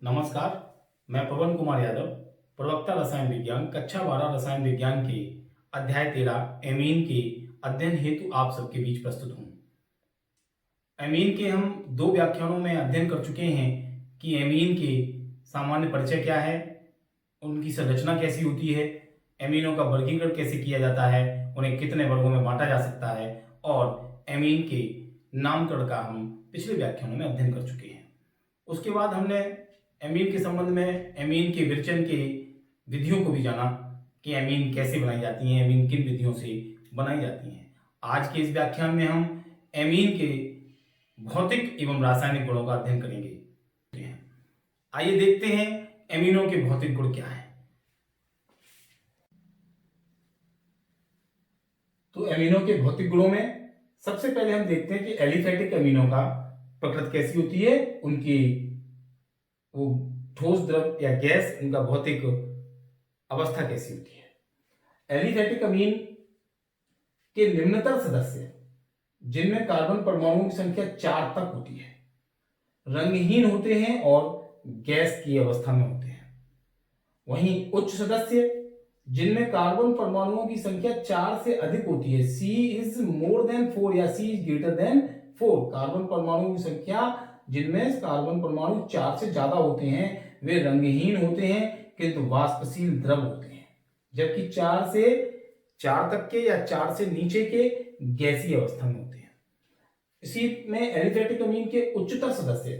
नमस्कार, मैं पवन कुमार यादव, प्रवक्ता रसायन विज्ञान, कक्षा 12 रसायन विज्ञान के अध्याय 13 एमीन के अध्ययन हेतु आप सबके बीच प्रस्तुत हूँ। एमीन के हम 2 व्याख्यानों में अध्ययन कर चुके हैं कि एमीन के सामान्य परिचय क्या है, उनकी संरचना कैसी होती है, एमीनों का वर्गीकरण कैसे किया जाता है, उन्हें कितने वर्गों में बांटा जा सकता है और एमीन के नामकरण का हम पिछले व्याख्यानों में अध्ययन कर चुके हैं। उसके बाद हमने एमीन के संबंध में एमीन के विरचन के विधियों को भी जाना कि एमीन कैसे बनाई जाती हैं, एमीन किन विधियों से बनाई जाती हैं। आज के इस व्याख्यान में हम एमीन के भौतिक एवं रासायनिक गुणों का अध्ययन करेंगे। आइए देखते हैं एमीनों के भौतिक गुण क्या हैं। तो एमीनों के भौतिक गुणों में सबसे पहले हम देखते हैं कि एलिफेटिक एमीनों का प्रकृति कैसी होती है, उनकी वो ठोस द्रव या गैस, उनका भौतिक अवस्था कैसी होती है। एलिफेटिक अमीन के निम्नतर सदस्य जिनमें कार्बन परमाणुओं की संख्या 4 तक होती है, रंगहीन होते हैं और गैस की अवस्था में होते हैं। वहीं उच्च सदस्य जिनमें कार्बन परमाणुओं की संख्या 4 से अधिक होती है, C is more than 4 या C is greater than 4, carbon परमाणुओं की संख्या जिनमें कार्बन परमाणु 4 से ज्यादा होते हैं, वे रंगहीन होते हैं किंतु वाष्पशील द्रव होते हैं, जबकि 4 से 4 तक के या 4 से नीचे के गैसीय अवस्था में होते हैं। इसी में एलिफेटिक अमीन के उच्चतर सदस्य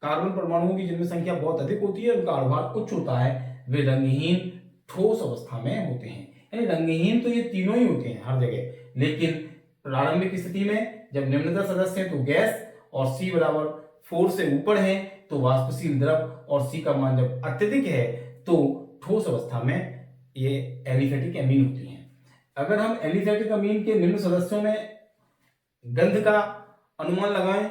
कार्बन परमाणुओं की जिनमें संख्या बहुत अधिक होती है, उनका आधार उच्च होता है, वे रंगहीन ठोस अवस्था में होते हैं। यानी रंगहीन तो ये तीनों ही होते हैं हर जगह, लेकिन प्रारंभिक स्थिति में जब निम्नतर सदस्य है तो गैस और C बराबर 4 से ऊपर है तो वाष्पशील द्रव और C का मान जब अत्यधिक है तो ठोस अवस्था में ये एलिफेटिक अमीन होती हैं। अगर हम एलिफेटिक अमीन के निम्न सदस्यों में गंध का अनुमान लगाएं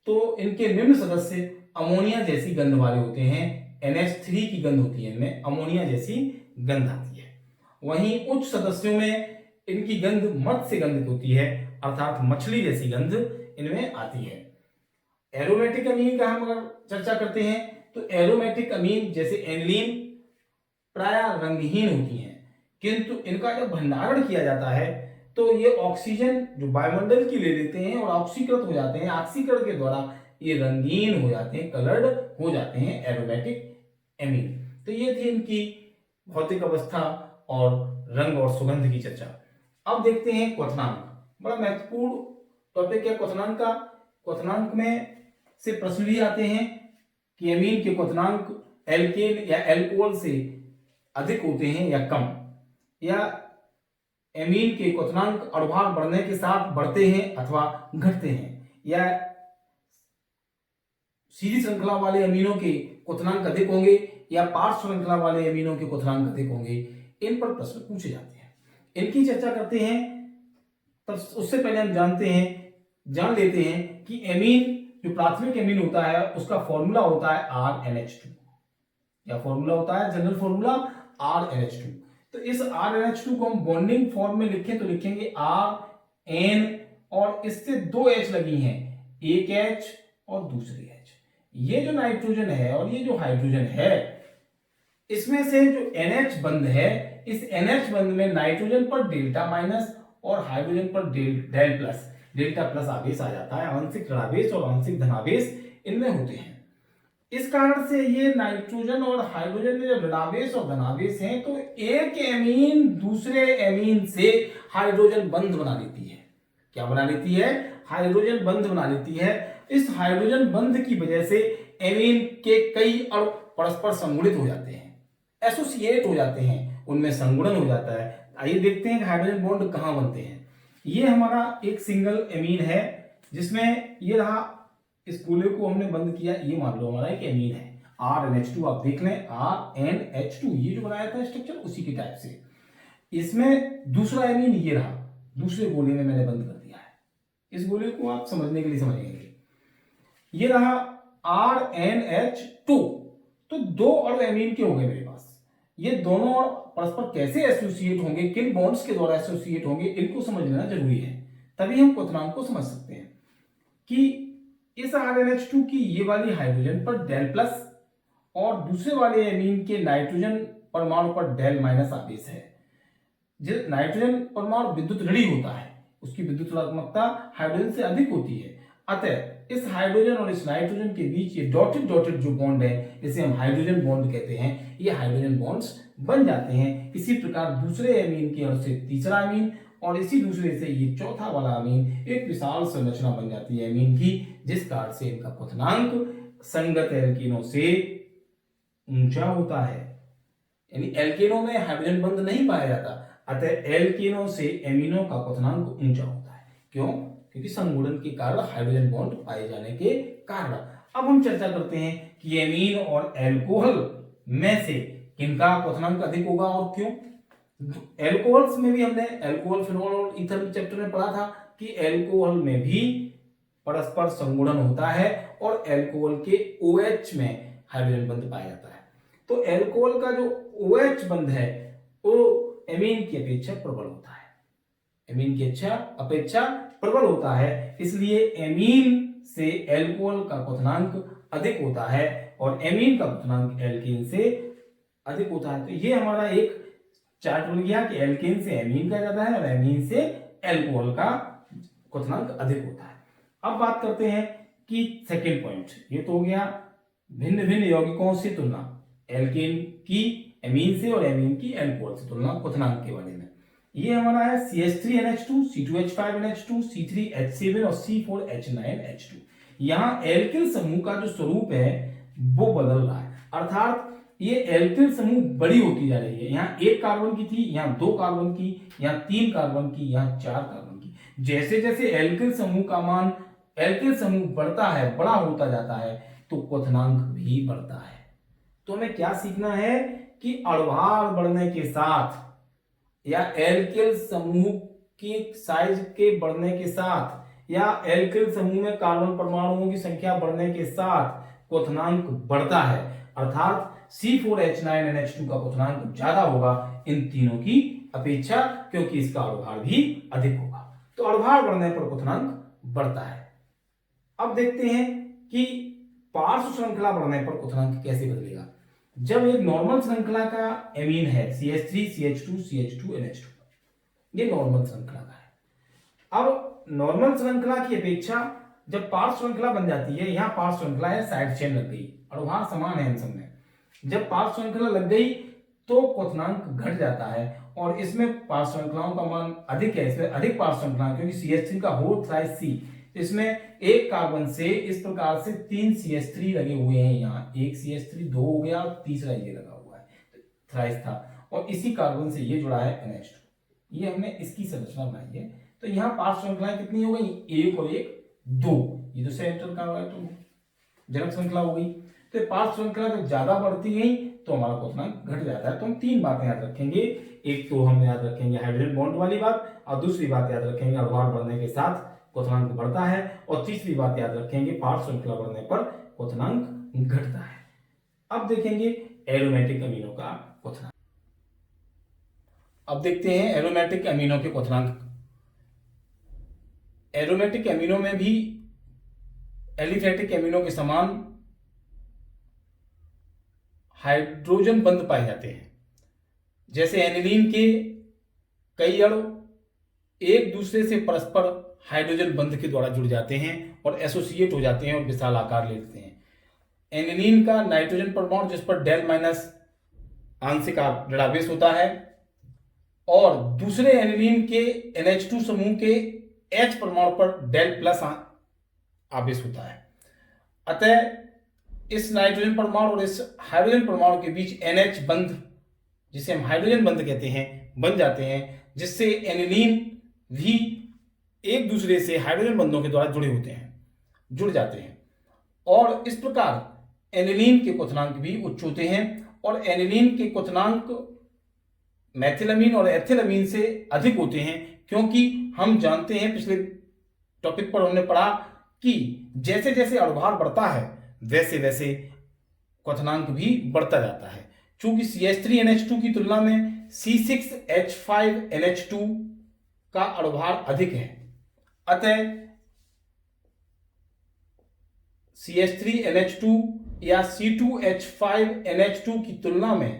तो इनके निम्न सदस्य अमोनिया जैसी गंध वाले होते हैं, NH3 की गंध होती है, इनमें अमोनिया जैसी गंध आती है। वहीं उच्च सदस्यों में इनकी गंध मत्स्य गंध होती है, अर्थात मछली जैसी गंध इनमें आती है। एरोमेटिक अमीन का हम अगर चर्चा करते हैं तो एरोमेटिक अमीन जैसे एनिलीन प्राय रंगहीन होती हैं, किंतु इनका जब भंडारण किया जाता है तो ये ऑक्सीजन जो वायुमंडल की ले लेते हैं और ऑक्सीकृत हो जाते हैं, ऑक्सीकरण के द्वारा ये रंगीन हो जाते हैं, कलर्ड हो जाते हैं एरोमेटिक एमीन। तो ये थी इनकी भौतिक अवस्था और रंग और सुगंध की चर्चा। अब देखते हैं क्वथनांक, बड़ा महत्वपूर्ण टॉपिक है क्वथनांक का। क्वथनांक में से प्रश्न भी आते हैं कि एमीन के क्वथनांक एल्केन या एल्कोहल से अधिक होते हैं या कम, या एमीन के क्वथनांक अणुभार बढ़ने के साथ बढ़ते हैं अथवा घटते हैं, या सीधी श्रृंखला वाले अमीनों के क्वथनांक अधिक होंगे या पार्श्व श्रृंखला वाले अमीनों के क्वथनांक अधिक होंगे। इन पर प्रश्न पूछे जाते हैं, इनकी चर्चा करते हैं। तब उससे पहले हम जान लेते हैं कि एमीन जो प्राथमिक एमीन होता है उसका फॉर्मूला होता है RNH2, या फॉर्मूला होता है जनरल फॉर्मूला RNH2। तो इस RNH2 को हम बॉन्डिंग फॉर्म में लिखें तो लिखेंगे RN, और इससे 2 H लगी हैं, एक H और दूसरी H। ये जो नाइट्रोजन है और ये जो हाइड्रोजन है, इसमें से जो NH बंध है, इस NH बंध में नाइट्रोजन पर डेल्टा माइनस और हाइड्रोजन पर डेल्टा प्लस आवेश आ जाता है। आंशिक ऋणावेश और आंशिक धनावेश इनमें होते हैं। इस कारण से ये नाइट्रोजन और हाइड्रोजन में जब ऋणावेश और धनावेश हैं तो एक एमीन दूसरे एमीन से हाइड्रोजन बंध बना लेती है। क्या बना लेती है? हाइड्रोजन बंध बना लेती है। इस हाइड्रोजन बंध की वजह से एमीन के कई अणु परस्पर संगुणित हो जाते हैं, एसोसिएट हो जाते हैं, उनमें संगुणन हो जाता है। आइए देखते हैं कि हाइड्रोजन बॉन्ड कहां बनते हैं। ये हमारा एक सिंगल एमीन है जिसमें ये रहा, इस गोले को हमने बंद किया, ये मान लो हमारा एक एमीन है RNH2। आप देख लें RNH2, ये जो बनाया था स्ट्रक्चर उसी के टाइप से। इसमें दूसरा एमीन ये रहा, दूसरे गोले में मैंने बंद कर दिया है। इस गोले को आप समझने के लिए समझेंगे। ये रहा RNH2। तो 2 अणु एमीन के हो गए मेरे पास। ये दोनों अणु परस्पर कैसे एसोसिएट होंगे, किन बॉन्ड्स के द्वारा एसोसिएट होंगे, इनको समझ लेना जरूरी है, तभी हम क्वथनांक को समझ सकते हैं कि इस RnH2 की ये वाली हाइड्रोजन पर डेल प्लस और दूसरे वाले एमीन के नाइट्रोजन परमाणु पर डेल माइनस आवेश है। जो नाइट्रोजन परमाणु विद्युत ऋणी होता है, उसकी विद्युत ऋणात्मकता हाइड्रोजन से अधिक होती है। अतः इस हाइड्रोजन और इस नाइट्रोजन के बीच ये डॉटेड डॉटेड जो बॉन्ड है, जिसे हम हाइड्रोजन बॉन्ड कहते हैं, ये हाइड्रोजन बॉन्ड्स बन जाते हैं। इसी प्रकार दूसरे एमीन के अणु से तीसरा अमीन और इसी दूसरे से ये चौथा वाला अमीन एक विशाल संरचना बन जाती है अमीन की, जिस कारण से इनका क्वथनांक संगत एल्केनों से ऊंचा होता है। यानी एल्केनों में हाइड्रोजन बंध नहीं पाया जाता, अतः एल्केनों से एमीनों का क्वथनांक ऊंचा होता है। क्यों? क्योंकि संगुणन के कारण हाइड्रोजन बॉन्ड पाए जाने के कारण। अब हम चर्चा करते हैं कि एमीन और एल्कोहल में से किनका क्वथनांक अधिक होगा और क्यों। एल्कोहल्स में भी हमने एल्कोहल, फिनोल और ईथर चैप्टर में पढ़ा था कि एल्कोहल में भी परस्पर संगुणन होता है और एल्कोहल के OH में हाइड्रोजन बंध पाया जाता है। तो एल्कोहल का जो OH बंध है वो एमीन की अपेक्षा प्रबल होता है, एमीन की अपेक्षा प्रबल होता है, इसलिए एमीन से एल्कोहल का क्वथनांक अधिक होता है और एमीन का क्वथनांक एल्केन से अधिक होता है। तो ये हमारा एक चार्ट बन गया कि एल्केन से एमीन का ज्यादा है और एमीन से एल्कोहल का क्वथनांक अधिक होता है। अब बात करते हैं कि सेकेंड पॉइंट, ये तो हो गया भिन्न भिन्न यौगिकों से तुलना, एल्केन की एमीन से और एमीन की एल्कोहल से तुलना क्वथनांक के बारे में। ये हमारा है CH3NH2, C2H5NH2, C3H7 और C4H9H2। यहाँ एल्किल समूह का जो स्वरूप है वो बदल रहा है, अर्थात ये एल्किल समूह बड़ी होती जा रही है। यहाँ एक कार्बन की थी, यहाँ 2 कार्बन की, यहाँ 3 कार्बन की, यहाँ 4 कार्बन की। जैसे जैसे एल्किल समूह का मान, एल्किल समूह बढ़ता है, बड़ा होता जाता है, तो क्वथनांक भी बढ़ता है। तो हमें क्या सीखना है कि अणुभार बढ़ने के साथ या एल्किल समूह की साइज के बढ़ने के साथ या एल्किल समूह में कार्बन परमाणुओं की संख्या बढ़ने के साथ क्वथनांक बढ़ता है, अर्थात C4H9NH2 का क्वथनांक ज्यादा होगा इन तीनों की अपेक्षा, क्योंकि इसका अणुभार भी अधिक होगा। तो अणुभार बढ़ने पर क्वथनांक बढ़ता है। अब देखते हैं कि पार्श्व श्रृंखला बढ़ने पर क्वथनांक कैसे बदलेगा। जब एक नॉर्मल श्रृंखला का एमीन है CH3 CH2 CH2 NH2, ये नॉर्मल श्रृंखला का है। अब नॉर्मल श्रृंखला की अपेक्षा जब पार्श्व श्रृंखला बन जाती है, यहां पार्श्व श्रृंखला है, साइड चेन लग गई, अणुभार समान है इन सब में, जब पार्श्व श्रृंखला लग गई तो क्वथनांक घट जाता है और इसमें पार्श्व श्रृंखलाओं का मान अधिक है, इसमें अधिक पार्श्व श्रृंखला, क्योंकि CH3 का होल थ्राइस C, इसमें एक कार्बन से इस प्रकार से 3 CH3 लगे हुए हैं। यहाँ एक CH3 2 हो गया और तीसरा ये लगा हुआ है, थ्राइस था, और इसी कार्बन से ये जुड़ा है NH2। ये हमने इसकी संरचना बनाई है। तो यहाँ पार्श्व श्रृंखलाएं कितनी हो गई, 1 और 1 2, ये तो सेंट्रल कार्बन जनक श्रृंखला हो गई। तो पार्श्व श्रृंखला जब ज्यादा बढ़ती गई तो हमारा क्वथनांक घट जाता है। तो हम 3 बातें याद रखेंगे, एक तो हम याद रखेंगे हाइड्रोजन बॉन्ड वाली बात, और दूसरी बात याद रखेंगे अणुभार बढ़ने के साथ क्वथनांक बढ़ता है, और तीसरी बात याद रखेंगे पार्श्व श्रृंखला बढ़ने पर क्वथनांक घटता है। अब देखेंगे एरोमेटिक अमीनों का क्वथनांक। अब देखते हैं एरोमेटिक अमीनों के क्वथनांक। एरोमेटिक अमीनों में भी एलिफेटिक अमीनों के समान हाइड्रोजन बंध पाए जाते हैं। जैसे एनिलीन के कई अणु एक दूसरे से परस्पर हाइड्रोजन बंध के द्वारा जुड़ जाते हैं और एसोसिएट हो जाते हैं और विशाल आकार लेते हैं। एनिलीन का नाइट्रोजन परमाणु जिस पर डेल माइनस आंशिक ऋणावेश होता है, और दूसरे एनिलीन के NH2 समूह के H परमाणु पर डेल प्लस आवेश होता है। अतः इस नाइट्रोजन परमाणु और इस हाइड्रोजन परमाणु के बीच NH बंध, जिसे हम हाइड्रोजन बंध कहते हैं, बन जाते हैं, जिससे एनिलीन भी एक दूसरे से हाइड्रोजन बंधों के द्वारा जुड़ जाते हैं, और इस प्रकार एनिलीन के क्वथनांक भी उच्च होते हैं। और एनिलीन के क्वथनांक मैथिलअमीन और एथिलअमीन से अधिक होते हैं, क्योंकि हम जानते हैं, पिछले टॉपिक पर हमने पढ़ा कि जैसे जैसे अणुभार बढ़ता है वैसे वैसे क्वथनांक भी बढ़ता जाता है। चूंकि CH3NH2 की तुलना में C6H5NH2 का अणुभार अधिक है, अतः CH3NH2 या C2H5NH2 की तुलना में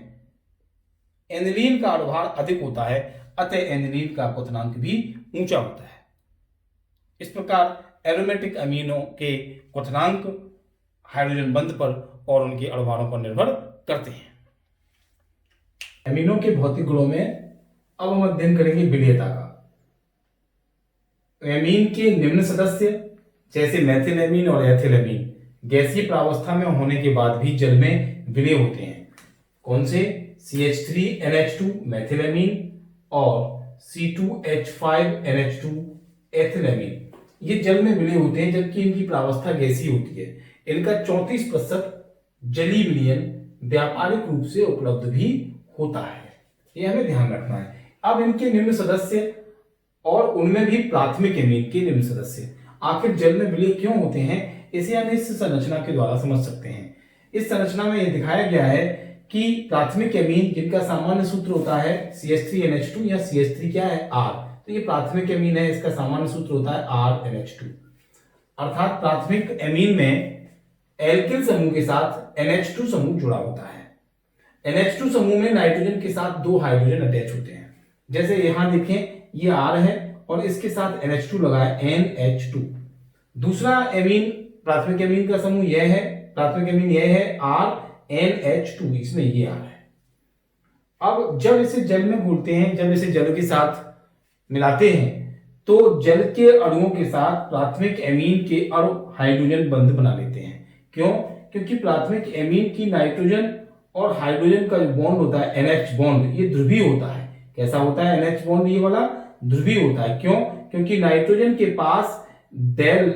एनिलीन का अणुभार अधिक होता है, अतः एनिलीन का क्वथनांक भी ऊंचा होता है। इस प्रकार एरोमेटिक अमीनों के क्वथनांक हाइड्रोजन बंध पर और उनके अणुभारों पर निर्भर करते हैं। अमीनों के भौतिक गुणों में अब हम अध्ययन करेंगे विलेयता का। एमीन के निम्न सदस्य जैसे मेथिलएमीन और एथिलएमीन गैसीय प्रावस्था में होने के बाद भी जल में विलेय होते हैं। कौन से? CH3NH2 मेथिलएमीन और C2H5NH2 एथिलएमीन, ये जल में विलेय होते हैं जबकि इनकी प्रावस्था गैसीय होती है। इनका 34% जलीय विलयन व्यापारिक रूप से उपलब्ध भी होता है, ये हमें ध्यान रखना है। अब इनके निम्न सदस्य और उनमें भी प्राथमिक एमीन के निम्न सदस्य आखिर जल में विलय क्यों होते हैं, इसे हम इस संरचना के द्वारा समझ सकते हैं। इस संरचना में यह दिखाया गया है कि प्राथमिक एमीन जिनका सामान्य सूत्र होता है CH3NH2 या CH3 क्या है R, तो ये प्राथमिक एमीन है, इसका सामान्य सूत्र होता है RNH2। अर्थात प्राथमिक एमीन में एल्किल समूह के साथ NH2 समूह जुड़ा होता है। NH2 समूह में नाइट्रोजन के साथ 2 हाइड्रोजन अटैच होते हैं। जैसे यहां देखें, ये R है और इसके साथ NH2 लगा है, NH2। दूसरा एमीन प्राथमिक एमीन का समूह यह है, प्राथमिक एमीन यह है RNH2, इसमें ये R है। अब जब इसे जल में घोलते हैं, जब इसे जल के साथ मिलाते हैं तो जल के अणुओं के साथ प्राथमिक एमीन के अणु हाइड्रोजन बंध बना लेते हैं। क्यों? क्योंकि प्राथमिक एमीन की नाइट्रोजन और हाइड्रोजन का जो बॉन्ड होता है NH बॉन्ड, ये ध्रुवीय होता है। कैसा होता है NH बॉन्ड? ये वाला ध्रुवीय होता है। क्यों? क्योंकि नाइट्रोजन के पास डेल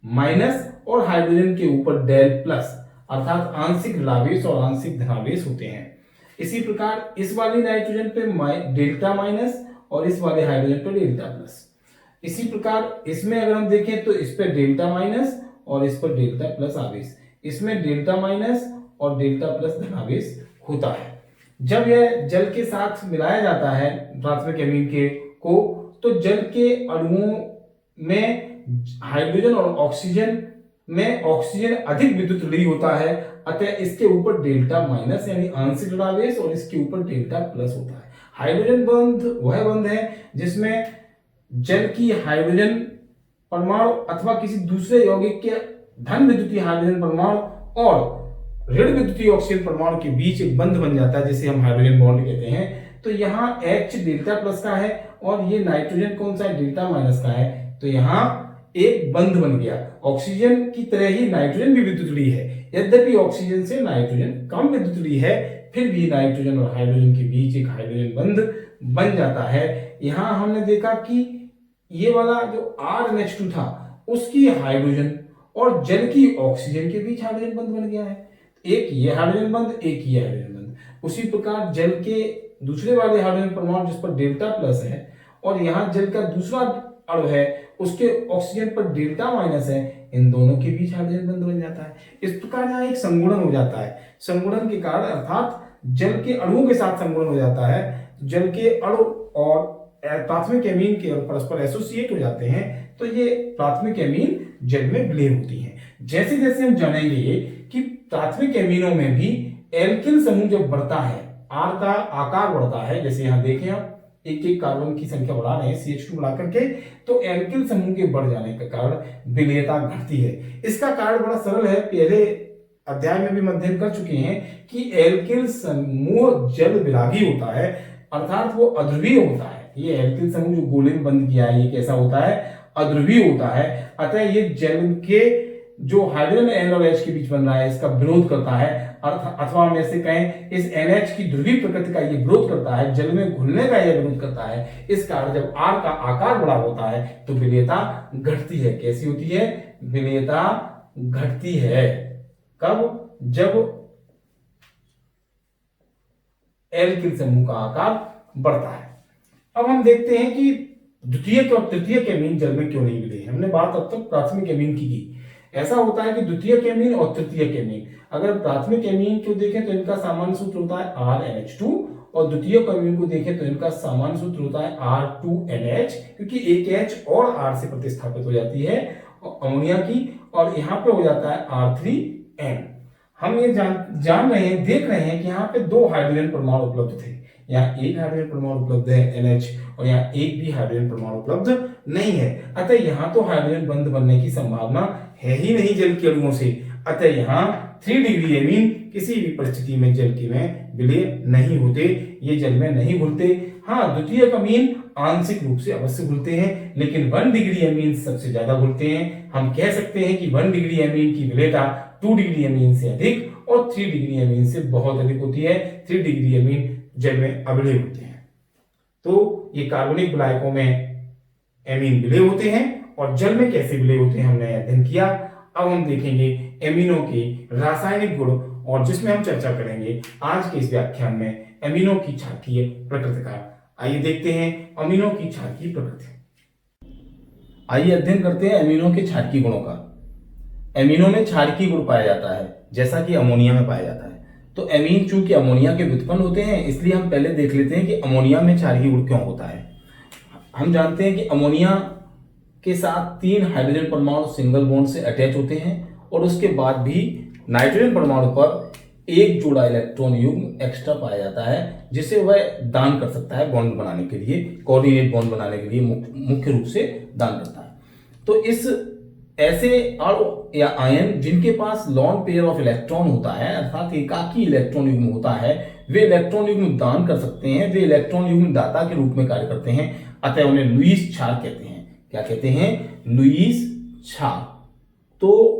माइनस और हाइड्रोजन के ऊपर डेल प्लस, अर्थात आंशिक ऋणावेश और आंशिक धनावेश होते हैं। इसी प्रकार इस वाली नाइट्रोजन पे डेल्टा माइनस और इस वाले हाइड्रोजन पे डेल्टा प्लस। इसी प्रकार इसमें अगर हम देखें तो इस पे डेल्टा माइनस और इस पर डेल्टा प्लस आवेश, इसमें डेल्टा माइनस और डेल्टा प्लस धनावेश होता है। जब यह जल के साथ मिलाया जाता है प्राथमिक एमीन के को, तो जल के अणुओं में हाइड्रोजन और ऑक्सीजन में ऑक्सीजन अधिक विद्युत ऋणात्मक होता है, अतः इसके ऊपर डेल्टा माइनस यानी आंशिक ऋणावेश और इसके ऊपर डेल्टा प्लस होता है। हाइड्रोजन बंध वह बंध है जिसमें जल की हाइड्रोजन परमाणु अथवा किसी दूसरे यौगिक के धन विद्युतीय हाइड्रोजन परमाणु और ऋण विद्युतीय ऑक्सीजन परमाणु के बीच एक बंध बन जाता है जिसे हम हाइड्रोजन बॉन्ड कहते हैं। तो यहाँ H डेल्टा प्लस का है और ये नाइट्रोजन कौन सा है? डेल्टा माइनस का है। तो यहाँ एक बंध बन गया। ऑक्सीजन की तरह ही नाइट्रोजन भी विद्युत ऋणात्मक है, यद्यपि ऑक्सीजन से नाइट्रोजन कम विद्युत ऋणात्मक है, फिर भी नाइट्रोजन और हाइड्रोजन के बीच एक हाइड्रोजन बंध बन जाता है। यहाँ हमने देखा कि ये वाला जो RNH2 था उसकी हाइड्रोजन और जल की ऑक्सीजन के बीच हाइड्रोजन बंध बन गया है। एक ये हाइड्रोजन बंध, एक ये हाइड्रोजन बंध। उसी प्रकार जल के दूसरे वाले हाइड्रोजन परमाणु जिस पर डेल्टा प्लस है और यहाँ जल का दूसरा अणु है उसके ऑक्सीजन पर डेल्टा माइनस है, इन दोनों के बीच हाइड्रोजन बंध बन जाता है। इस प्रकार यहाँ एक संगुणन हो जाता है। संगुणन के कारण अर्थात जल के अणुओं के साथ संगुणन हो जाता है, जल के अणु और प्राथमिक एमीन के परस्पर एसोसिएट हो जाते हैं, तो ये प्राथमिक एमीन जल में विलय होती हैं। जैसे जैसे हम जानेंगे कि प्राथमिक एमीनों में भी एल्किल समूह जब बढ़ता है, R का आकार बढ़ता है, जैसे यहाँ देखें आप एक एक कार्बन की संख्या बढ़ा रहे हैं CH2 बढ़ा करके, तो एल्किल समूह के बढ़ जाने के कारण विलयता घटती है। इसका कारण बड़ा सरल है, पहले अध्याय में भी हम अध्ययन कर चुके हैं कि एल्किल समूह जल विरागी होता है, अर्थात वो अध्रुवीय होता है। ये एल्किल समूह जो गोले में बंद किया है, ये कैसा होता है? अध्रुवीय होता है। अतः ये जल के जो हाइड्रोजन N और H के बीच बन रहा है इसका विरोध करता है, अथवा हम ऐसे कहें इस NH की ध्रुवीय प्रकृति का ये विरोध करता है, जल में घुलने का ये विरोध करता है। इस कारण जब R का आकार बड़ा होता है तो विलयता घटती है। कैसी होती है? विलयता घटती है। कब? जब एल्किल समूह का आकार बढ़ता है। अब हम देखते हैं कि द्वितीयक और तृतीयक एमीन जल में क्यों नहीं विलय। हमने बात अब तक प्राथमिक एमीन की। ऐसा होता है कि द्वितीयक एमीन और तृतीयक एमीन, अगर प्राथमिक एमीन को देखें तो इनका सामान्य सूत्र होता है RNH2 और द्वितीयक एमीन को देखें तो इनका सामान्य सूत्र होता है R2NH, क्योंकि एक H और R से प्रतिस्थापित हो जाती है अमोनिया की और यहाँ पे हो जाता है R3N। हम ये जान रहे हैं, देख रहे हैं कि यहाँ पे 2 हाइड्रोजन परमाणु उपलब्ध थे। यहाँ एक हाइड्रोजन परमाणु उपलब्ध है NH, और यहाँ एक भी हाइड्रोजन परमाणु उपलब्ध नहीं है। अतः यहाँ तो हाइड्रोजन बंध बनने की संभावना है ही नहीं जल के अणुओं से। अतः यहाँ 3 डिग्री एमीन किसी भी परिस्थिति में जल के में विलय नहीं होते, ये जल में नहीं घुलते। हाँ, द्वितीयक अमीन आंशिक रूप से अवश्य घुलते हैं, लेकिन 1 डिग्री एमीन सबसे ज्यादा घुलते हैं। हम कह सकते हैं कि 1 डिग्री एमीन की विलेयता 2 डिग्री एमीन से अधिक और 3 डिग्री एमीन से बहुत अधिक होती है। 3 डिग्री एमीन जल में अविलय होते हैं। तो ये कार्बनिक विलायकों में एमीन विलय होते हैं और जल में कैसे विलय होते हैं हमने अध्ययन किया। अब हम देखेंगे एमीनों के रासायनिक गुण, और जिसमें हम चर्चा करेंगे आज के इस व्याख्यान में एमीनों की क्षारीय प्रकृति का। आइए देखते हैं अमीनों की क्षारीय प्रकृति। आइए अध्ययन करते हैं एमीनों के क्षारीय गुणों का। एमीनों में क्षारीय गुण पाया जाता है जैसा कि अमोनिया में पाया जाता है। तो एमीन चूंकि अमोनिया के व्युत्पन्न होते हैं, इसलिए हम पहले देख लेते हैं कि अमोनिया में क्षारीय गुण क्यों होता है। हम जानते हैं कि अमोनिया के साथ 3 हाइड्रोजन परमाणु सिंगल बॉन्ड से अटैच होते हैं और उसके बाद भी नाइट्रोजन परमाणु पर एक जोड़ा इलेक्ट्रॉन युग्म एक्स्ट्रा पाया जाता है, जिसे वह दान कर सकता है बॉन्ड बनाने के लिए, कोऑर्डिनेट बॉन्ड बनाने के लिए मुख्य रूप से दान करता है। तो इस ऐसे अणु या आयन जिनके पास लॉन पेयर ऑफ इलेक्ट्रॉन होता है, अर्थात एकाकी इलेक्ट्रॉन युग्म होता है, वे इलेक्ट्रॉन युग्म दान कर सकते हैं, वे इलेक्ट्रॉन युग्म दाता के रूप में कार्य करते हैं। अतः उन्हें लुईस क्षार कहते हैं। क्या कहते हैं? लुईस क्षार। तो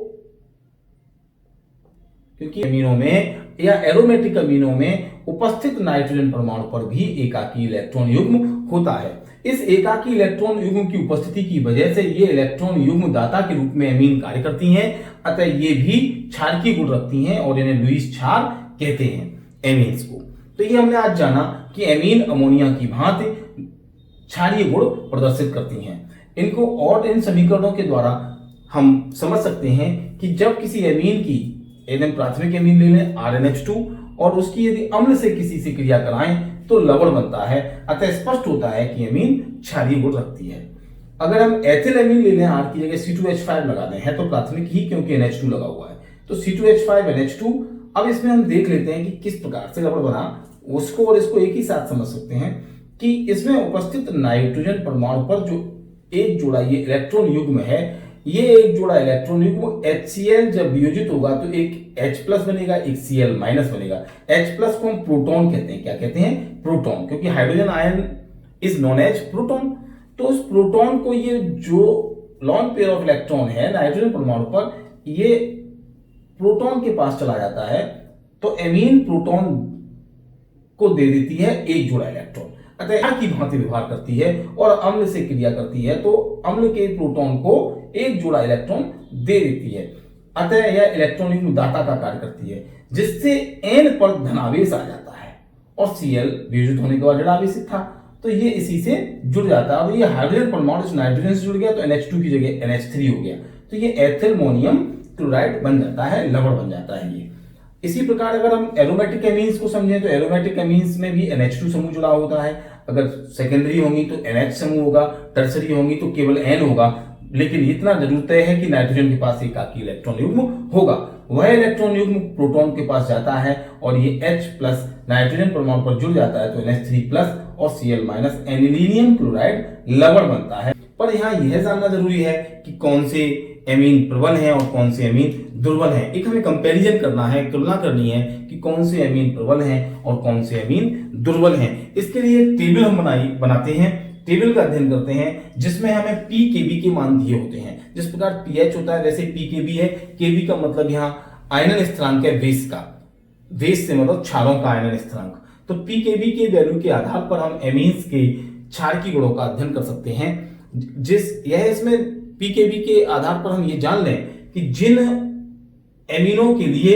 क्योंकि अमीनों में या एरोमेटिक अमीनों में उपस्थित नाइट्रोजन परमाणु पर भी एकाकी इलेक्ट्रॉन युग्म होता है। इस एकाकी इलेक्ट्रॉन युग्म की उपस्थिति की वजह से ये इलेक्ट्रॉन युग्म दाता के रूप में एमीन कार्य करती हैं। अतः ये भी क्षारीय गुण रखती हैं और इन्हें लुईस क्षार कहते हैं एमीन्स को। तो ये हमने आज जाना कि एमीन अमोनिया की भांति क्षारीय गुण प्रदर्शित करती हैं। इनको और इन समीकरणों के द्वारा हम समझ सकते हैं कि जब किसी एमीन की, एकदम प्राथमिक एमीन ले लें RnH2, और उसकी यदि अम्ल से किसी से क्रिया कराएं तो लवण बनता है। अतः स्पष्ट होता है कि एमीन क्षारीय गुण रखती है। अगर हम एथिल एमीन ले लें, R की जगह C2H5 लगा दें, है तो प्राथमिक ही क्योंकि NH2 लगा हुआ है, तो C2H5NH2। अब इसमें हम देख लेते हैं कि किस प्रकार से लवण बना, उसको और इसको एक ही साथ समझ सकते हैं कि इसमें उपस्थित नाइट्रोजन परमाणु पर जो एक जोड़ा ये इलेक्ट्रॉन युग्म है, ये एक जोड़ा इलेक्ट्रॉन युग्म HCl जब वियोजित होगा तो एक H+ बनेगा, एक Cl- बनेगा। H+ को हम प्रोटॉन कहते हैं। क्या कहते हैं? प्रोटॉन, क्योंकि hydrogen ion is known as proton. तो उस प्रोटॉन को ये जो लॉन पेयर ऑफ इलेक्ट्रॉन है नाइट्रोजन परमाणु पर, ये प्रोटॉन के पास चला जाता है, तो एमीन प्रोटॉन को दे देती है एक जोड़ा इलेक्ट्रॉन। अतः की भांति व्यवहार करती है और अम्ल से क्रिया करती है, तो अम्ल के प्रोटॉन को एक जोड़ा इलेक्ट्रॉन दे देती है। अतः यह इलेक्ट्रॉन युग्म दाता का कार्य करती है, जिससे N पर धनावेश आ जाता है और Cl वियोजित होने के बाद ऋणावेशित था, तो ये इसी से जुड़ जाता है। और ये हाइड्रोजन परमाणु नाइट्रोजन से जुड़ गया तो NH2 की जगह NH3 हो गया, तो ये एथिलमोनियम क्लोराइड बन जाता है, लवण बन जाता है ये। इसी प्रकार अगर हम एरोमेटिक एमीन्स को समझें तो एरोमेटिक एमीन्स में भी NH2 समूह जुड़ा होता है। अगर सेकेंडरी होंगी तो NH समूह होगा, टर्सरी होंगी तो केवल N होगा, लेकिन इतना जरूर तय है कि नाइट्रोजन के पास एकाकी इलेक्ट्रॉन युग्म होगा। वह इलेक्ट्रॉन युग्म प्रोटॉन के पास जाता है और ये H+ नाइट्रोजन परमाणु पर जुड़ जाता है, तो NH3+ और Cl- एनिलीनियम क्लोराइड लवण बनता है। पर यहाँ यह जानना जरूरी है कि कौन से एमीन प्रबल हैं और कौन से एमीन दुर्बल हैं। एक हमें कंपैरिजन करना है, तुलना करनी है कि कौन से एमीन प्रबल हैं और कौन से एमीन दुर्बल हैं। इसके लिए टेबल हम बनाते हैं, टेबल का अध्ययन करते हैं, जिसमें हमें pKb के मान दिए होते हैं। जिस प्रकार pH होता है वैसे pKb है। Kb का मतलब यहाँ आयनन स्थिरांक है वेश का, वेश से मतलब क्षारों का आयनन स्थिरांक। तो pKb के वैल्यू के आधार पर हम एमीन्स के क्षारीय गुणों का अध्ययन कर सकते हैं। इसमें pKb के आधार पर हम ये जान लें कि जिन एमीनों के लिए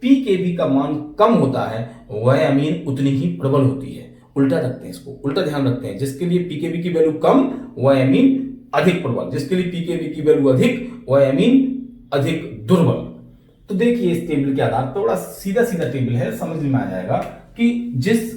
pKb का मान कम होता है वह एमीन उतनी ही प्रबल होती है। उल्टा रखते हैं, इसको उल्टा ध्यान रखते हैं। जिसके लिए pKb की वैल्यू कम वह एमीन अधिक प्रबल, जिसके लिए pKb की वैल्यू अधिक वह एमीन अधिक दुर्बल। तो देखिए इस टेबल के आधार पर, थोड़ा सीधा सीधा टेबल है, समझ में आ जाएगा कि जिस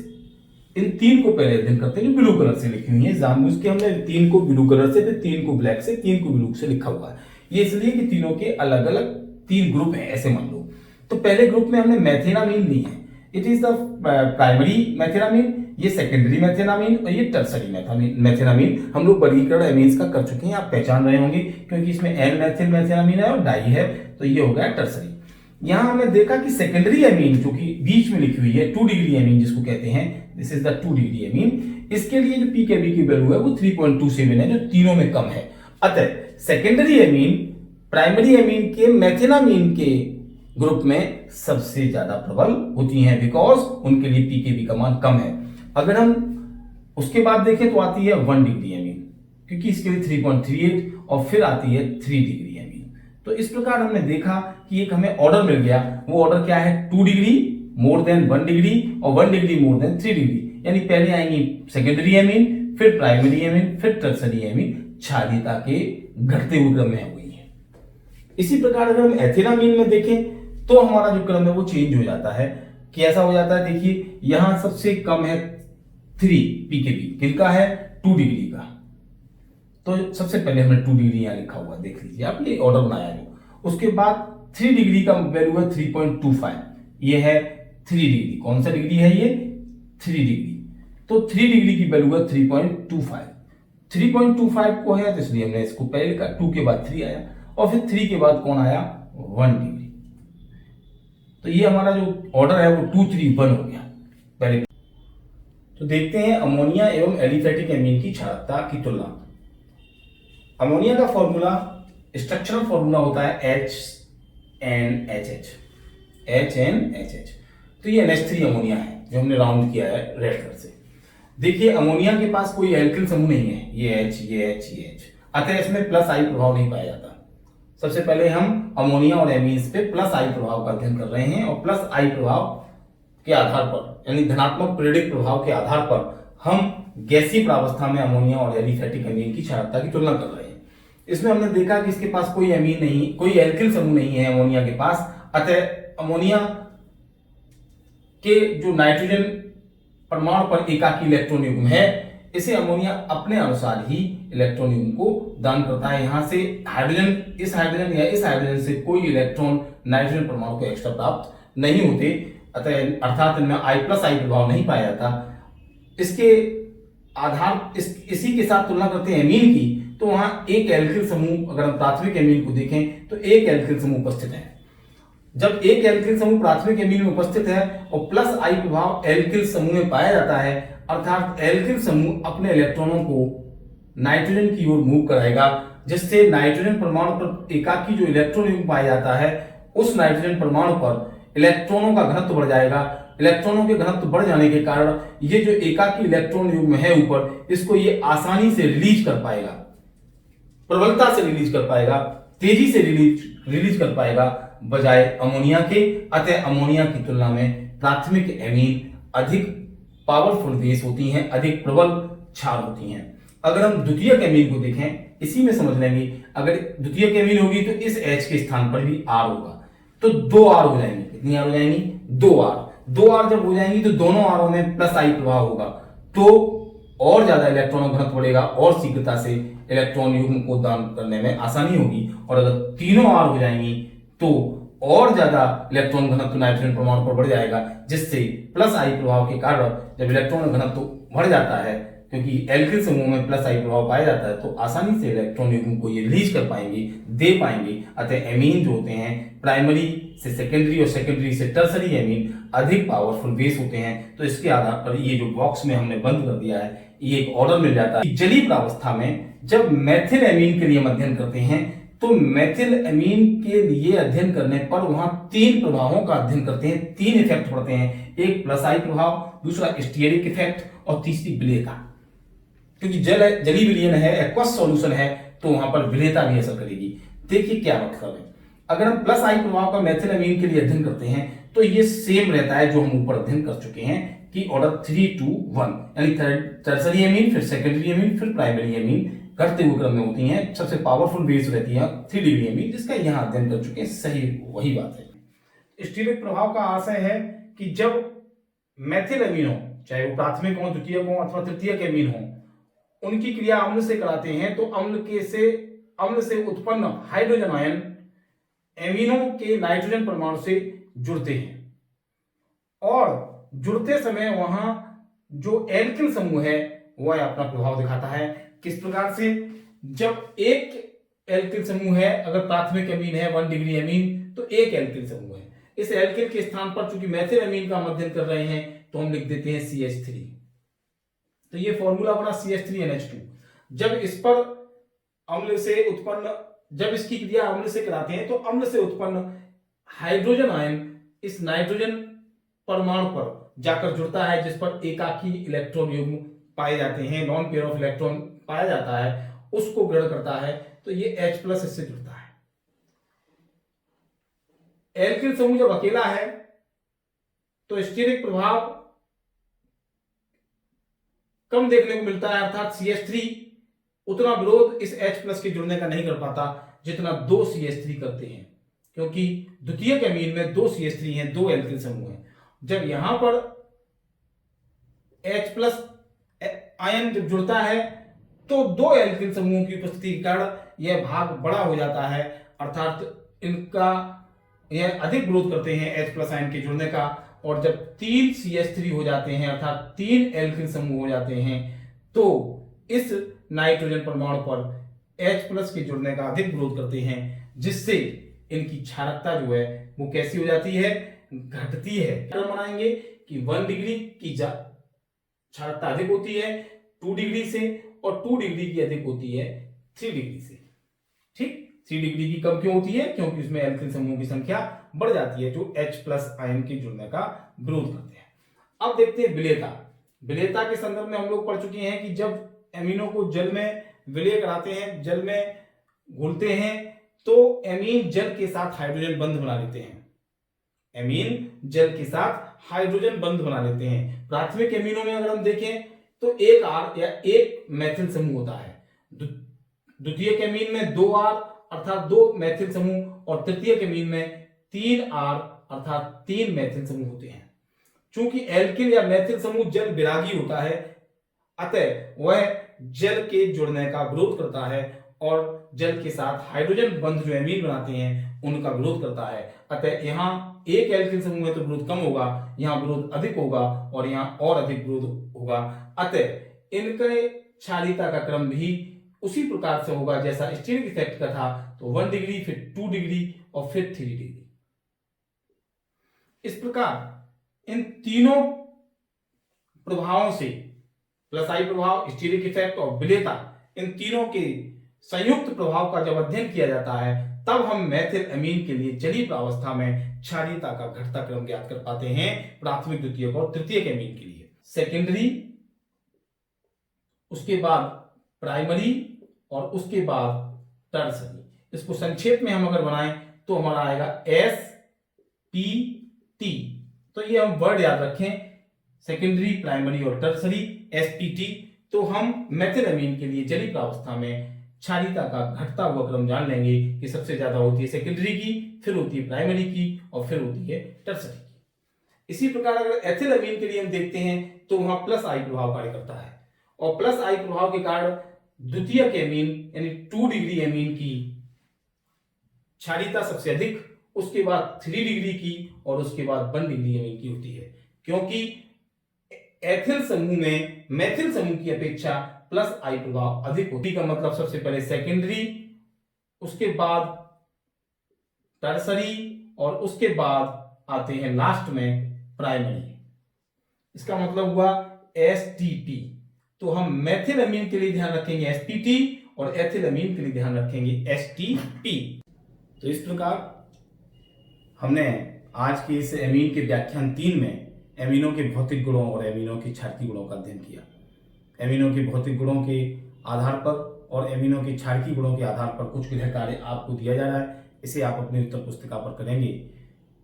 इन 3 को पहले अध्ययन करते हैं जो ब्लू कलर से लिखी हुई है, जानबूझ के हमने 3 को ब्लू कलर से, फिर 3 को ब्लैक से, 3 को ब्लू से लिखा हुआ है। ये इसलिए कि तीनों के अलग अलग 3 ग्रुप हैं, ऐसे मान लो। तो पहले ग्रुप में हमने मेथिनामीन ली है, इट इज द प्राइमरी मेथिनामीन, ये सेकेंडरी मेथिनामीन और ये टर्सरी मेथिनामीन। हम लोग वर्गीकरण एमीन्स का कर चुके हैं, आप पहचान रहे होंगे, क्योंकि इसमें एन मेथिल मेथिनामीन है और डाई है, तो ये हो गया टर्सरी। यहां हमने देखा कि सेकेंडरी एमीन जो कि बीच में लिखी हुई है 2 डिग्री एमीन जिसको कहते हैं, this is the 2 degree amine, इसके लिए जो पीकेबी की वैल्यू है वो 3.27 है, जो तीनों में कम है। अतः सेकेंडरी एमीन प्राइमरी एमीन के मेथिनामीन के ग्रुप में सबसे ज्यादा प्रबल होती हैं, बिकॉज उनके लिए पीकेबी का मान कम है। अगर हम उसके बाद देखें तो आती है 1 डिग्री एमीन, क्योंकि इसके लिए 3.38, और फिर आती है 3 डिग्री एमीन। तो इस प्रकार हमने देखा कि एक हमें ऑर्डर मिल गया, वो ऑर्डर क्या है, 2 डिग्री मोर देन 1 डिग्री और 1 डिग्री मोर देन 3 डिग्री, यानी पहले आएंगी सेकेंडरी एमीन, फिर प्राइमरी एमीन, फिर टर्सरी एमीन, क्षारीयता के घटते हुए क्रम में हुई है। इसी प्रकार अगर हम एथिनामीन में देखें तो हमारा जो क्रम है वो चेंज हो जाता है। कैसा हो जाता है, देखिए यहां सबसे कम है 3 पीकेबी, किनका है, 2 डिग्री का। तो सबसे पहले हमने 2 डिग्री यहां लिखा हुआ, देख लीजिए आप, ये ऑर्डर बनाया जो। उसके बाद 3 डिग्री का वैल्यू है 3.25, ये है 3 डिग्री, कौन सा डिग्री है ये, 3 डिग्री। तो 3 डिग्री की वैल्यू है 3.25, 3.25 को है तो इसलिए हमने इसको पहले का 2 के बाद 3 आया, और फिर 3 के बाद कौन आया, 1 डिग्री। तो ये हमारा जो ऑर्डर है वो 2 3 1 हो गया पहले। तो देखते हैं अमोनिया एवं एलिफेटिक एमीन की क्षारकता की तुलना। अमोनिया का फॉर्मूला, स्ट्रक्चरल फॉर्मूला होता है HNHH, HNHH। तो ये NH3 अमोनिया है जो हमने राउंड किया है रेड कलर से। देखिए अमोनिया के पास कोई एल्किल समूह नहीं है, ये H, ये H, ये H, अतः इसमें प्लस आई प्रभाव नहीं पाया जाता। सबसे पहले हम अमोनिया और एमीन्स पे प्लस आई प्रभाव का अध्ययन कर रहे हैं, और प्लस आई प्रभाव के आधार पर, यानी धनात्मक पीरियडिक प्रभाव के आधार पर हम गैसीय प्रावस्था में अमोनिया और एलिफेटिक एमीन की क्षारकता की तुलना कर रहे हैं। इसमें हमने देखा कि इसके पास कोई एमीन नहीं, कोई एल्किल समूह नहीं है अमोनिया के पास, अतः अमोनिया के जो नाइट्रोजन परमाणु पर एकाकी इलेक्ट्रॉन युग्म है, इसे अमोनिया अपने अनुसार ही इलेक्ट्रॉन युग्म को दान करता है। यहां से हाइड्रोजन, इस हाइड्रोजन या इस हाइड्रोजन से कोई इलेक्ट्रॉन नाइट्रोजन परमाणु को एक्स्ट्रा प्राप्त नहीं होते, अतः अर्थात इनमें I+ आई प्रभाव नहीं पाया जाता। इसके आधार इसी के साथ तुलना करते हैं एमीन की, तो वहां एक एल्किल समूह, अगर हम प्राथमिक एमीन को देखें तो एक एल्किल समूह उपस्थित है। जब एक एल्किल समूह प्राथमिक एमीन में उपस्थित है और प्लस आई प्रभाव एल्किल समूह में पाया जाता है, अर्थात एल्किल समूह अपने इलेक्ट्रॉनों को नाइट्रोजन की ओर मूव कराएगा, जिससे नाइट्रोजन परमाणु पर एकाकी जो इलेक्ट्रॉन युग्म पाया जाता है, उस नाइट्रोजन परमाणु पर इलेक्ट्रॉनों का घनत्व बढ़ जाएगा। इलेक्ट्रॉनों के घनत्व बढ़ जाने के कारण ये जो एकाकी इलेक्ट्रॉन युग्म है ऊपर, इसको ये आसानी से रिलीज कर पाएगा, प्रबलता से रिलीज कर पाएगा, तेजी से रिलीज कर पाएगा बजाय अमोनिया के। अतः अमोनिया की तुलना में प्राथमिक एमीन अधिक पावरफुल बेस होती हैं, अधिक प्रबल क्षार होती हैं। अगर हम द्वितीयक एमीन को देखें, इसी में समझ लेंगे, अगर द्वितीयक एमीन होगी तो इस H के स्थान पर भी R होगा, तो 2 R हो जाएंगी। कितनी R हो जाएंगी, 2 R। 2 R जब हो जाएंगी तो दोनों आरों में प्लस आई प्रभाव होगा, तो और ज्यादा इलेक्ट्रॉनों घनत्व बढ़ेगा और शीघ्रता से इलेक्ट्रॉन युग्म को दान करने में आसानी होगी। और अगर तीनों R हो जाएंगी तो और ज्यादा इलेक्ट्रॉन घनत्व नाइट्रोजन परमाणु पर बढ़ जाएगा, जिससे प्लस आई प्रभाव के कारण जब इलेक्ट्रॉन घनत्व बढ़ जाता है, क्योंकि एल्किल समूह में प्लस आई प्रभाव पाया जाता है, तो आसानी से इलेक्ट्रॉन युग्म को ये रिलीज कर पाएंगे, दे पाएंगे। अतः एमीन जो होते हैं प्राइमरी से सेकेंडरी और सेकेंडरी से टर्सरी एमीन अधिक पावरफुल बेस होते हैं। तो इसके आधार पर ये जो बॉक्स में हमने बंद कर दिया है, ये एक ऑर्डर मिल जाता है। जलीय प्रावस्था में जब मेथिल एमीन के लिए हम अध्ययन करते हैं, तो मेथिल एमीन के लिए अध्ययन करने पर वहां 3 प्रभावों का अध्ययन करते हैं, 3 इफेक्ट पड़ते हैं। एक प्लस आई प्रभाव, दूसरा स्टीयरिक इफेक्ट और तीसरी विलेयता। क्योंकि जलीय विलयन है, एक्वस सॉल्यूशन है, तो वहां पर विलेयता भी असर करेगी। देखिए क्या मतलब है, अगर हम प्लस आई प्रभाव का मेथिल एमीन के लिए अध्ययन करते हैं तो ये सेम रहता है जो हम ऊपर अध्ययन कर चुके हैं कि ऑर्डर 3 2 1, यानी टर्सरी एमीन, फिर सेकेंडरी एमीन, फिर प्राइमरी एमीन घटते हुए क्रम में होती हैं। सबसे पावरफुल बेस रहती है 3 डिग्री एमीन, जिसका यहां अध्ययन कर चुके हैं, सही वही बात है। स्टीयरिक प्रभाव का आशय है कि जब मेथिल एमीन हो, चाहे वो प्राथमिक हो, द्वितीयक हो अथवा तृतीयक एमीन हो, उनकी क्रिया अम्ल से कराते हैं तो अम्ल के से अम्ल से उत्पन्न हाइड्रोजन आयन एमिनो के नाइट्रोजन परमाणु से जुड़ते हैं और जुड़ते समय वहां जो एल्किल समूह है वह अपना प्रभाव दिखाता है। किस प्रकार से? जब एक एल्किल समूह है, अगर प्राथमिक एमीन है 1 डिग्री एमीन, तो एक एल्किल समूह है। इस एल्किल के स्थान पर चूंकि मैथिल एमीन का हम अध्ययन कर रहे हैं तो हम लिख देते हैं CH3। तो ये फॉर्मूला बना CH3NH2। जब इस पर अम्ल से उत्पन्न, जब इसकी क्रिया अम्ल से कराते हैं तो अम्ल से उत्पन्न हाइड्रोजन आयन इस नाइट्रोजन परमाणु पर जाकर जुड़ता है, जिस पर एकाकी इलेक्ट्रॉन युग्म पाए जाते हैं, नॉन पेयर ऑफ इलेक्ट्रॉन पाया जाता है, उसको ग्रहण करता है, तो ये H+ इससे जुड़ता है। एल्किल समूह जब अकेला है तो स्टीरिक प्रभाव कम देखने को मिलता है, अर्थात CH3 उतना विरोध इस H+ के जुड़ने का नहीं कर पाता जितना 2 CH3 करते हैं, क्योंकि द्वितीयक एमीन में 2 CH3 हैं, 2 एल्किल समूह हैं। जब यहां पर H+ आयन जब जुड़ता है तो 2 एल्किल समूहों की उपस्थिति के कारण यह भाग बड़ा हो जाता है, अर्थात इनका यह अधिक विरोध करते हैं H+ आयन के जुड़ने का। और जब 3 CH3 हो जाते हैं, अर्थात 3 एल्किल समूह हो जाते हैं, तो इस नाइट्रोजन परमाणु पर H+ के जुड़ने का अधिक विरोध करते हैं, जिससे इनकी क्षारकता जो है वो कैसी हो जाती है? घटती है। क्या बनाएंगे कि 1 डिग्री की क्षारकता अधिक होती है 2 डिग्री से, और 2 डिग्री की अधिक होती है 3 डिग्री से। ठीक, 3 डिग्री की कम क्यों होती है? क्योंकि उसमें एल्किल समूहों की संख्या बढ़ जाती है जो H+ आयन के जुड़ने का विरोध करते हैं। अब देखते हैं विलेयता। विलेयता के संदर्भ में हम लोग पढ़ चुके हैं कि जब एमीनों को जल में विलय कराते हैं, जल में घोलते हैं, तो एमीन जल के साथ हाइड्रोजन बंध बना लेते हैं। एमीन जल के साथ हाइड्रोजन बंध बना लेते हैं। प्राथमिक एमीनों में अगर हम देखें तो एक R या एक मैथिल समूह होता है। द्वितीयक एमीन में 2 R अर्थात 2 मैथिल समूह, और तृतीयक एमीन में 3 R अर्थात 3 मैथिल समूह होते हैं। चूंकि एल्किल या मैथिल समूह जल विरागी होता है, अतः वह जल के जुड़ने का विरोध करता है और जल के साथ हाइड्रोजन बंध जो एमीन बनाते हैं उनका विरोध करता है। अतः यहाँ एक एल्किल समूह है तो विरोध कम होगा, यहाँ विरोध अधिक होगा, और यहाँ और अधिक विरोध होगा। अतः इनके क्षारीयता का क्रम भी उसी प्रकार से होगा जैसा स्टीरिक इफेक्ट का था, तो 1 डिग्री, फिर 2 डिग्री और फिर 3 डिग्री। इस प्रकार इन तीनों प्रभावों से, +I प्रभाव, स्टीरिक इफेक्ट और विलेयता, इन तीनों के संयुक्त प्रभाव का जब अध्ययन किया जाता है तब हम मैथिल एमीन के लिए जलीय प्रावस्था में क्षारीयता का घटता क्रम ज्ञात कर पाते हैं, प्राथमिक, द्वितीयक और तृतीयक एमीन के लिए। सेकेंडरी, उसके बाद प्राइमरी और उसके बाद टर्सरी। इसको संक्षेप में हम अगर बनाएं तो हमारा आएगा SPT। तो ये हम वर्ड याद रखें, सेकेंडरी, प्राइमरी और टर्सरी, SPT। तो हम मैथिल एमीन के लिए जलीय प्रावस्था में क्षारीयता का घटता हुआ क्रम जान लेंगे कि सबसे ज्यादा होती है सेकेंडरी की, फिर होती है प्राइमरी की और फिर होती है टर्सरी की। इसी प्रकार अगर एथिल एमीन के लिए हम देखते हैं तो वहां +I प्रभाव कार्य करता है, और +I प्रभाव के कारण द्वितीयक एमीन यानी 2 डिग्री एमीन की क्षारीयता सबसे अधिक, उसके बाद 3 डिग्री की और उसके बाद 1 डिग्री एमीन की होती है, क्योंकि एथिल समूह में मैथिल समूह की अपेक्षा +I प्रभाव अधिक होती का मतलब सबसे पहले सेकेंडरी, उसके बाद टर्सरी और उसके बाद आते हैं लास्ट में प्राइमरी। इसका मतलब हुआ STP। तो हम मैथिल एमीन के लिए ध्यान रखेंगे SPT और एथिल एमीन के लिए ध्यान रखेंगे STP। तो इस प्रकार हमने आज के इस एमीन के व्याख्यान 3 में एमीनों के भौतिक गुणों और एमीनों के क्षारकीय गुणों का अध्ययन किया। एमीनों के भौतिक गुणों के आधार पर और एमीनों के क्षारकीय गुणों के आधार पर कुछ गृह कार्य आपको दिया जा रहा है, इसे आप अपनी उत्तर पुस्तिका पर करेंगे।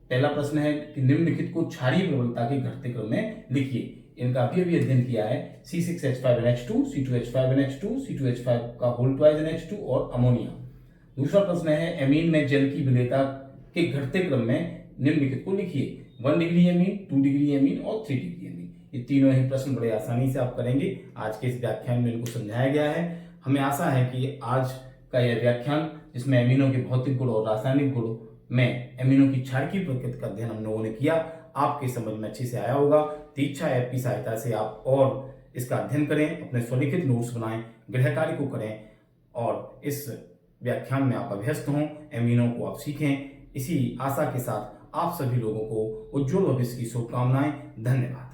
पहला प्रश्न है कि निम्नलिखित को क्षारीय प्रबलता के घटते क्रम में लिखिए। इनका अभी अध्ययन किया है C6H5NH2, C2H5NH2, C2H5 का होल ट्वाइस NH2 और अमोनिया। दूसरा प्रश्न है एमीन में जल की विलेयता के घटते क्रम में निम्नलिखित को लिखिए। 1 डिग्री एमीन, 2 डिग्री एमीन और 3 डिग्री एमीन। ये तीनों ही प्रश्न बड़े आसानी से आप करेंगे। आज के इस व्याख्यान में इनको समझाया गया है। हमें आशा है कि आज का यह व्याख्यान, जिसमें एमिनो के भौतिक गुण और रासायनिक गुण में एमिनो की क्षारकीय प्रकृति का अध्ययन हम लोगों ने किया, आपके समझ में अच्छे से आया होगा। तो इच्छा ऐप की सहायता से आप और इसका अध्ययन करें, अपने स्वलिखित नोट्स बनाएं, गृह कार्य को करें और इस व्याख्यान में आप अभ्यस्त हों, एमिनो को आप सीखें। इसी आशा के साथ आप सभी लोगों को उज्जवल भविष्य की शुभकामनाएं। धन्यवाद।